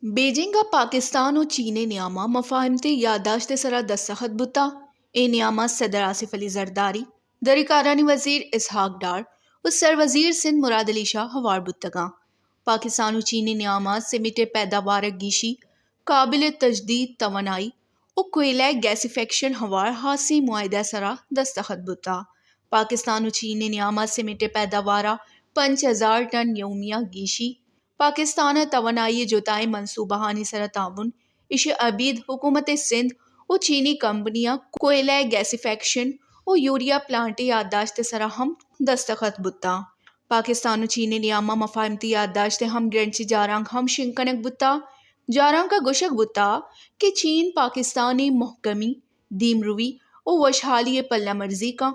Beijing کا پاکستان و چین نیامہ مفاہمتی یادداشت سرا دستخط بتا اے نیامہ صدر آصف علی زرداری درکارانی وزیر اسحاق ڈار و سر وزیر سندھ مراد علی شاہ ہوار بتگاں پاکستان و چین نیامہ سمٹ پیداوار گیشی قابل تجدید توانائی و کوئلہ گیسیفیکشن ہوار حاصی معاہدہ سرا دستخط بتا پاکستان و چین نیامہ سمٹ پیداوارہ 5000 ٹن یومیہ گیشی پاکستان توانائی جوتائی منصوبہ ہانی سر تعاون اش عبید حکومت سندھ و چینی کمپنیاں کوئلہ گیسیفیکشن و یوریا پلانٹ یادداشت سرا ہم دستخط بتا پاکستان و چین نیامہ مفاہمتی یادداشت ہم گرنچ جارانگ ہم شنکنک بتا جارانگ کا گوشک بتا کہ چین پاکستانی محکمی دیم روی و وشحالی پلہ مرزی کا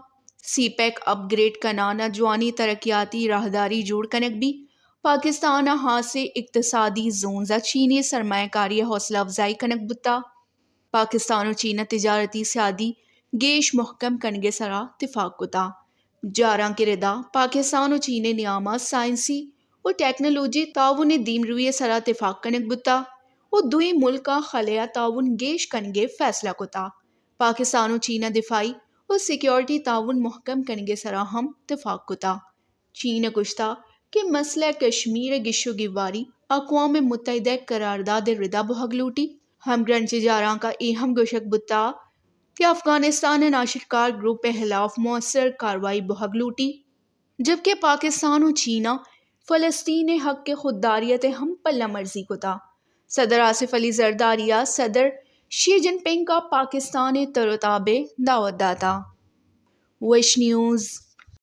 سی پیک اپ گریڈ کنانا جوانی ترقیاتی راہداری جوڑ کنک بھی پاکستان ہاں سے اقتصادی زونزا چینی سرمایہ کاری حوصلہ افزائی کنک بتا پاکستان و چین تجارتی سیادی گیش محکم کنگے سرا اتفاق کتا جاراں کے ردا پاکستان و چین نیامہ سائنسی و ٹیکنالوجی تعاون دیم روی سرا اتفاق کنک بتا و دوئی ملکا خلیہ تعاون گیش کنگے فیصلہ کتا پاکستان و چین دفاعی و سیکیورٹی تعاون محکم کنگے سرا ہم اتفاق کتا چین گشتہ کہ مسئلہ کشمیر گشو گیواری اقوام متحدہ قرارداد ردا بحگلوٹی ہم گرنچ جاراں کا اہم گوشک بتا کہ افغانستان ناشرکار گروپ خلاف مؤثر کاروائی بحگلوٹی جبکہ پاکستان و چینہ فلسطین حق کے خودداریت ہم پلہ مرزی کتا صدر آصف علی زرداریہ صدر شی جن پنگ کا پاکستان تروتابے دعوت داتا ویش نیوز